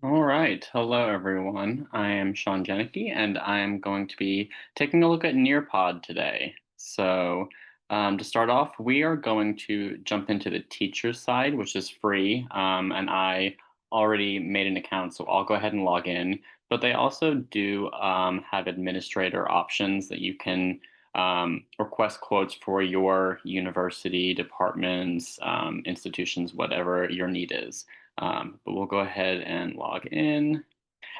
All right. Hello, everyone. I am Sean Jaenicke, and I'm going to be taking a look at Nearpod today. To start off, we are going to jump into the teacher side, which is free, and I already made an account, so I'll go ahead and log in. But they also do have administrator options that you can request quotes for your university, departments, institutions, whatever your need is. But we'll go ahead and log in.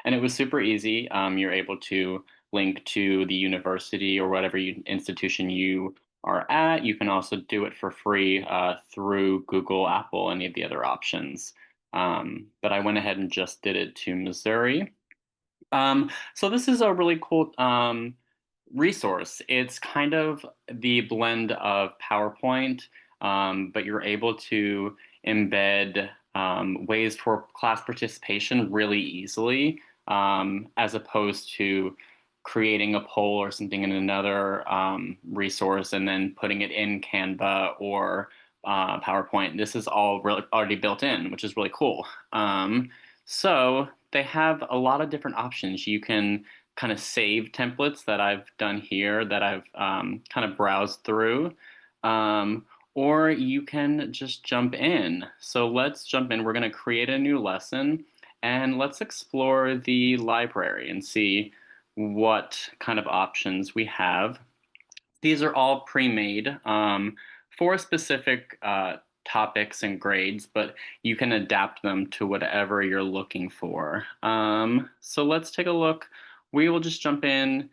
And it was super easy. You're able to link to the university or whatever institution you are at. You can also do it for free through Google, Apple, any of the other options. But I went ahead and just did it to Missouri. So this is a really cool resource. It's kind of the blend of PowerPoint, but you're able to embed ways for class participation really easily, as opposed to creating a poll or something in another resource and then putting it in Canva or PowerPoint. This is all really already built in, which is really cool. So they have a lot of different options. You can kind of save templates that I've done here that I've kind of browsed through. Or you can just jump in. So let's jump in. We're going to create a new lesson and let's explore the library and see what kind of options we have. These are all pre-made for specific topics and grades, but you can adapt them to whatever you're looking for. So let's take a look. We will just jump in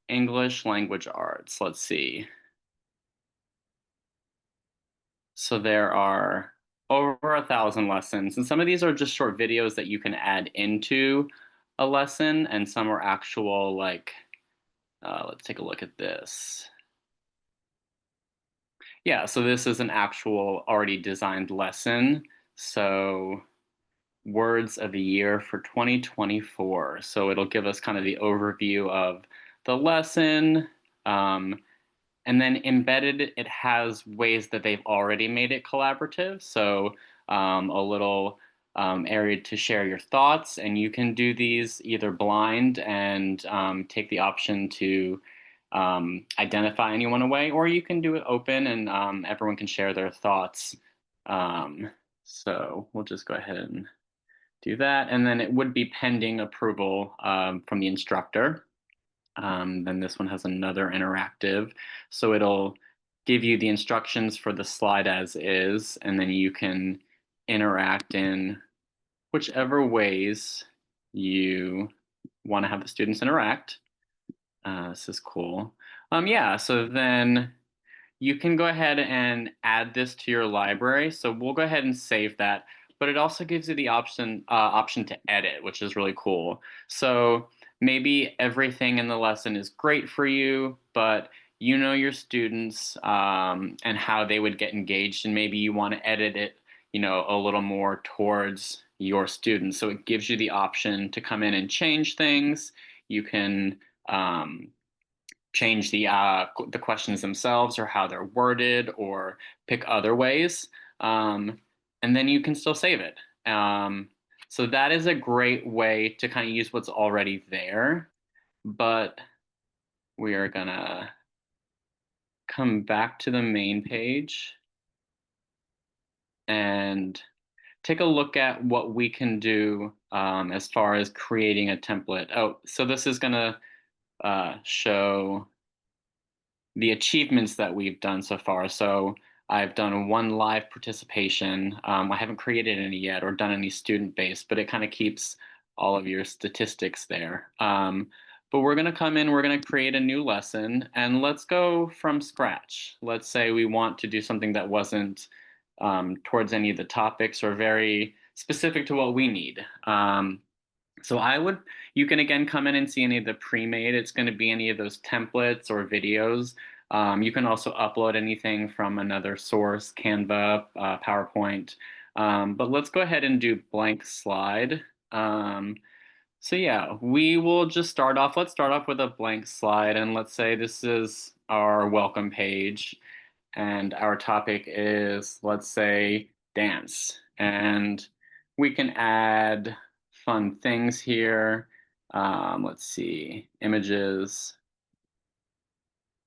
English language arts. Let's see. So there are over 1,000 lessons, and some of these are just short videos that you can add into a lesson, and some are actual, like, let's take a look at this. Yeah, so this is an actual already designed lesson. So words of the year for 2024. So it'll give us kind of the overview of the lesson. And then embedded, it has ways that they've already made it collaborative. So a little area to share your thoughts. And you can do these either blind and take the option to identify anyone away, or you can do it open and everyone can share their thoughts. So we'll just go ahead and do that. And then it would be pending approval from the instructor. Then this one has another interactive. So it'll give you the instructions for the slide as is, and then you can interact in whichever ways you want to have the students interact. This is cool. Yeah, so then you can go ahead and add this to your library. So we'll go ahead and save that, but it also gives you the option to edit, which is really cool. So maybe everything in the lesson is great for you, but you know your students and how they would get engaged, and maybe you want to edit it, a little more towards your students. So it gives you the option to come in and change things. You can change the questions themselves or how they're worded or pick other ways, and then you can still save it. So that is a great way to kind of use what's already there, but we are gonna come back to the main page and take a look at what we can do as far as creating a template. Oh, so this is gonna show the achievements that we've done so far. So I've done one live participation. I haven't created any yet or done any student-based, but it kind of keeps all of your statistics there. But we're going to come in, we're going to create a new lesson, and let's go from scratch. Let's say we want to do something that wasn't towards any of the topics or very specific to what we need. So you can again come in and see any of the pre-made. It's going to be any of those templates or videos. You can also upload anything from another source, Canva, PowerPoint. But let's go ahead and do blank slide. So yeah, we will just start off. Let's start off with a blank slide, and let's say this is our welcome page, and our topic is, let's say, dance. And we can add fun things here. Let's see, images.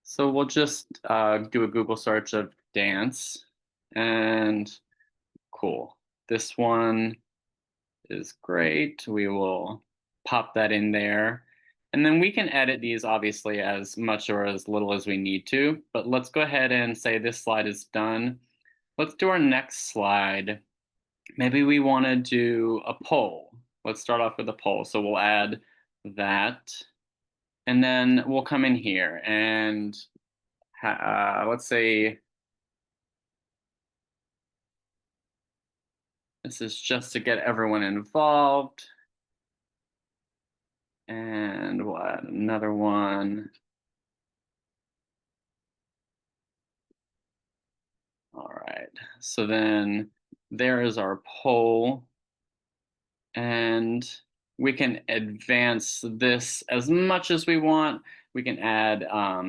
So we'll just do a Google search of dance, and cool. This one is great. We will pop that in there. And then we can edit these obviously as much or as little as we need to, but let's go ahead and say this slide is done. Let's do our next slide. Maybe we want to do a poll. Let's start off with a poll. So we'll add that, and then we'll come in here and let's say this is just to get everyone involved. And we'll add another one. All right, so then there is our poll, and we can advance this as much as we want. We can add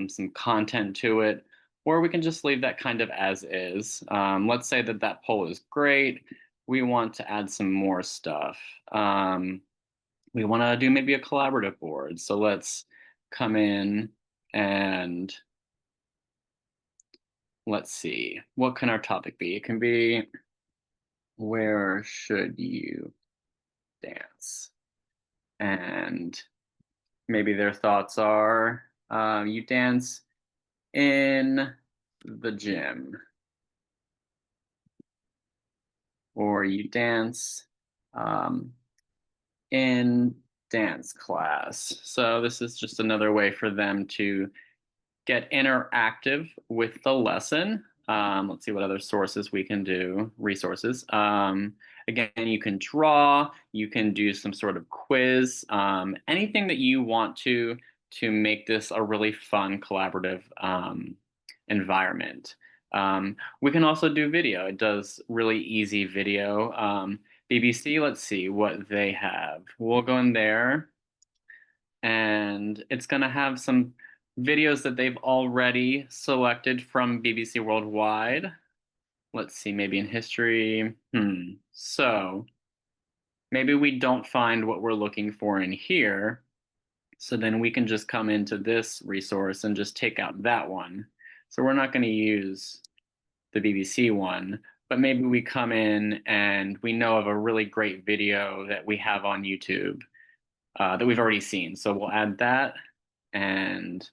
some content to it, or we can just leave that kind of as is. Let's say that that poll is great. We want to add some more stuff. We want to do maybe a collaborative board. So let's come in and let's see, what can our topic be? It can be, where should you dance? And maybe their thoughts are, you dance in the gym, or you dance um, in dance class. So this is just another way for them to get interactive with the lesson. Let's see what other sources we can do, resources. Again, you can draw, you can do some sort of quiz, anything that you want to make this a really fun collaborative environment. We can also do video. It does really easy video. BBC, let's see what they have. We'll go in there, and it's going to have some videos that they've already selected from BBC Worldwide. Let's see, maybe in history. So maybe we don't find what we're looking for in here. So then we can just come into this resource and just take out that one. So we're not going to use the BBC one, but maybe we come in and we know of a really great video that we have on YouTube that we've already seen. So we'll add that, and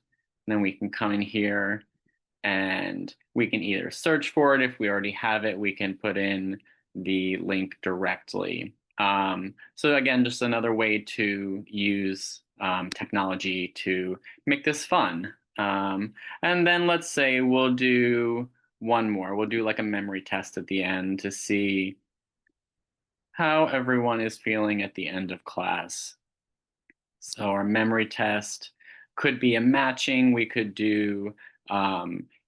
then we can come in here and we can either search for it. If we already have it, we can put in the link directly. So again, just another way to use technology to make this fun. And then let's say we'll do one more. We'll do like a memory test at the end to see how everyone is feeling at the end of class. So our memory test could be a matching. We could do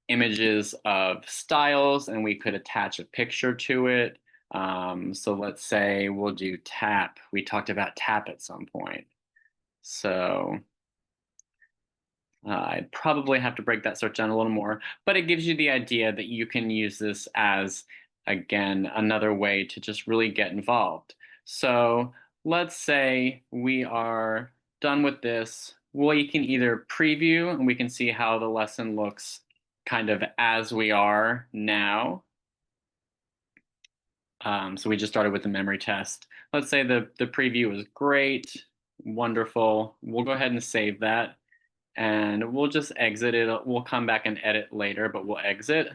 images of styles, and we could attach a picture to it. So let's say we'll do tap. We talked about tap at some point. So I'd probably have to break that search down a little more, but it gives you the idea that you can use this as, again, another way to just really get involved. So let's say we are done with this. We can either preview and we can see how the lesson looks kind of as we are now. So we just started with the memory test. Let's say the preview was great, wonderful. We'll go ahead and save that, and we'll just exit it. We'll come back and edit later, but we'll exit.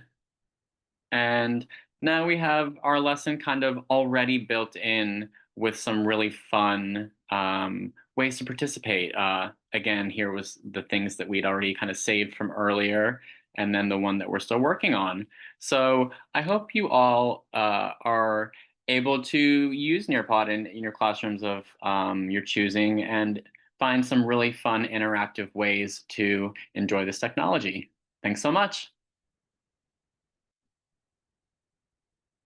And now we have our lesson kind of already built in with some really fun ways to participate. Again, here was the things that we'd already kind of saved from earlier, and then the one that we're still working on. So I hope you all are able to use Nearpod in your classrooms of your choosing, and find some really fun interactive ways to enjoy this technology. Thanks so much.